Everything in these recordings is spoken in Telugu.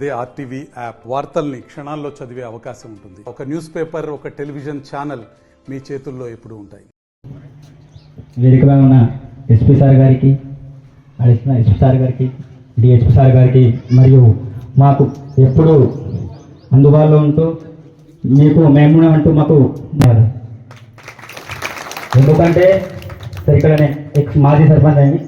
అదే ఆర్టీవీ యాప్ వార్తల్ని క్షణాల్లో చదివే అవకాశం ఉంటుంది. ఒక న్యూస్ పేపర్, ఒక టెలివిజన్ ఛానల్ మీ చేతుల్లో ఎప్పుడూ ఉంటాయి. వేదికగా ఉన్న ఎస్పీ సార్ గారికి, అడిషనల్ ఎస్పీ సార్ గారికి, డిఎస్పీ సార్ గారికి మరియు మాకు ఎప్పుడు అందుబాటులో ఉంటూ మీకు మేము అంటూ మాకు ఎందుకంటే ఇక్కడనే మాజీ సర్పంచ్ అయింది.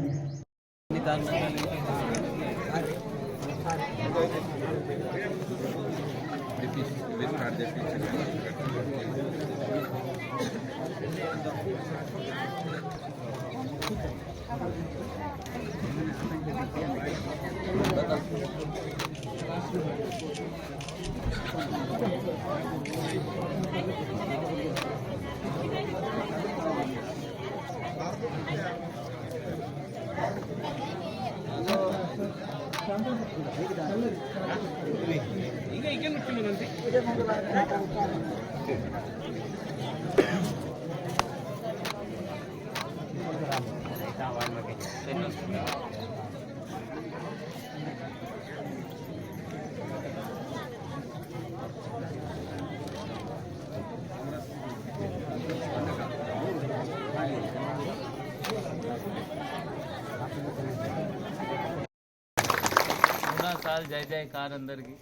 साल जय जयकार అందరికి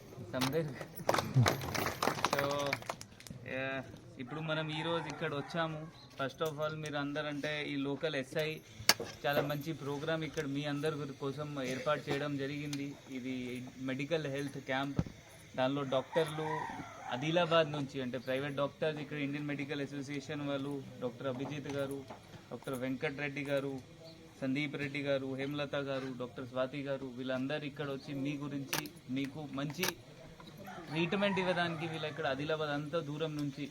సో ఇప్పుడు మనం ఈరోజు ఇక్కడ వచ్చాము. ఫస్ట్ ఆఫ్ ఆల్ మీరు అందరంటే ఈ లోకల్ ఎస్ఐ చాలా మంచి ప్రోగ్రామ్ ఇక్కడ మీ అందరి కోసం ఏర్పాటు చేయడం జరిగింది. ఇది మెడికల్ హెల్త్ క్యాంప్. దానిలో డాక్టర్లు ఆదిలాబాద్ నుంచి అంటే ప్రైవేట్ డాక్టర్స్ ఇక్కడ ఇండియన్ మెడికల్ అసోసియేషన్ వాళ్ళు, డాక్టర్ అభిజిత్ గారు, డాక్టర్ వెంకట్ రెడ్డి గారు, సందీప్ రెడ్డి గారు, హేమలత గారు, డాక్టర్ స్వాతి గారు, వీళ్ళందరూ ఇక్కడ వచ్చి మీ గురించి మీకు మంచి ట్రీట్మెంట్ ఇవ్వడానికి వీళ్ళు ఇక్కడ ఆదిలాబాద్ అంతా దూరం నుంచి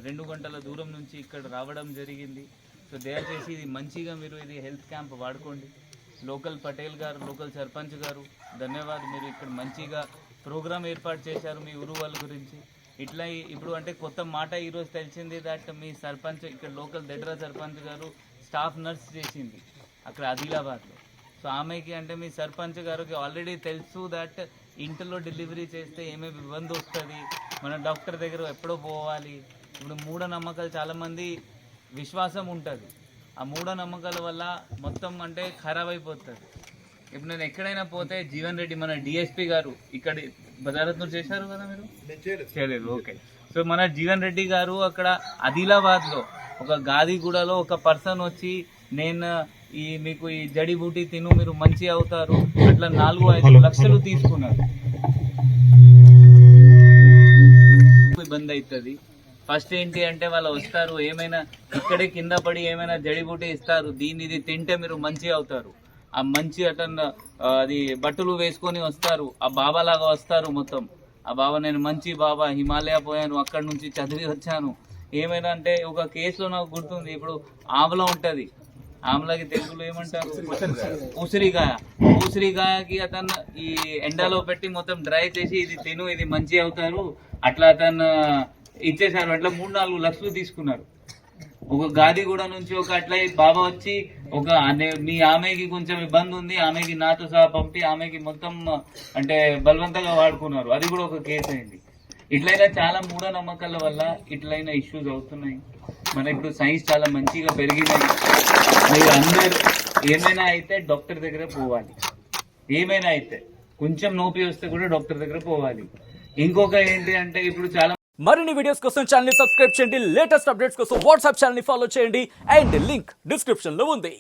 2 గంటల దూరం నుంచి ఇక్కడ రావడం జరిగింది. సో దయచేసి ఇది మంచిగా మీరు ఇది హెల్త్ క్యాంప్ వాడుకోండి. లోకల్ పటేల్ గారు, లోకల్ సర్పంచ్ గారు ధన్యవాదాలు. మీరు ఇక్కడ మంచిగా ప్రోగ్రామ్ ఏర్పాటు చేశారు మీ ఊరు వాళ్ళ గురించి. ఇట్లా ఇప్పుడు అంటే కొత్త మాట ఈరోజు తెలిసింది దట్ మీ సర్పంచ్ ఇక్కడ లోకల్ దెడ్రా సర్పంచ్ గారు స్టాఫ్ నర్స్ చేసింది అక్కడ ఆదిలాబాద్లో. సో ఆమెకి అంటే మీ సర్పంచ్ గారికి ఆల్రెడీ తెలుసు దట్ ఇంట్లో డెలివరీ చేస్తే ఏమేమి ఇబ్బంది వస్తుంది, మన డాక్టర్ దగ్గర ఎప్పుడో పోవాలి. ఇప్పుడు మూఢనమ్మకాలు చాలామంది విశ్వాసం ఉంటుంది, ఆ మూఢనమ్మకాల వల్ల మొత్తం అంటే ఖరాబ్ అయిపోతుంది. ఇప్పుడు నేను ఎక్కడైనా పోతే జీవన్ రెడ్డి మన డిఎస్పీ గారు ఇక్కడ బజారత్ను చేశారు కదా, మీరు చేయలేదు, ఓకే. సో మన జీవన్ రెడ్డి గారు అక్కడ ఆదిలాబాద్లో ఒక గాదిగూడలో ఒక పర్సన్ వచ్చి నేను మీకు ఈ జడి బూటీ తిను మీరు మంచి అవుతారు అట్లా 4-5 లక్షలు తీసుకున్నారు. ఇబ్బంది అవుతుంది. ఫస్ట్ ఏంటి అంటే వాళ్ళు వస్తారు, ఏమైనా ఇక్కడే కింద పడి ఏమైనా జడి బూటీ ఇస్తారు, ఇది తింటే మీరు మంచి అవుతారు. ఆ మంచి అటన్న అది బట్టలు వేసుకొని వస్తారు, ఆ బాబా లాగా వస్తారు మొత్తం. ఆ బాబా నేను మంచి బాబా, హిమాలయ పోయాను, అక్కడ నుంచి చదివి వచ్చాను. ఏమైనా అంటే ఒక కేసులో నాకు గుర్తుంది, ఇప్పుడు ఆమ్లా ఉంటుంది, ఆమ్లాకి తెలుగులో ఏమంటారు, ఉసిరికాయకి అతను ఈ ఎండలో పెట్టి మొత్తం డ్రై చేసి ఇది తిను ఇది మంచి అవుతారు అట్లా అతను ఇచ్చేసారు. అట్లా 3-4 లక్షలు తీసుకున్నారు. ఒక గాదిగూడ నుంచి ఒక అట్లా బాబా వచ్చి ఒక మీ ఆమెకి కొంచెం ఇబ్బంది ఉంది, ఆమెకి నాతో సహా పంపి ఆమెకి మొత్తం అంటే బలవంతంగా వాడుకున్నారు. అది కూడా ఒక కేసు అయింది. ఇట్లయినా చాలా మూఢనమ్మకాల వల్ల ఇట్లయినా ఇష్యూస్ అవుతున్నాయి. మన ఇప్పుడు సైన్స్ చాలా మంచిగా పెరిగినాయి. మీరు అందరు ఏమైనా అయితే డాక్టర్ దగ్గర పోవాలి. ఏమైనా అయితే కొంచెం నొప్పి వస్తే కూడా డాక్టర్ దగ్గర పోవాలి. ఇంకొక ఏంటి అంటే ఇప్పుడు చాలా మరిన్ని వీడియోస్ కోసం ఛానల్ ని సబ్స్క్రైబ్ చేయండి. లేటెస్ట్ అప్డేట్స్ కోసం వాట్సాప్ ఛానల్ ని ఫాలో చేయండి. అండ్ లింక్ డిస్క్రిప్షన్ లో ఉంది.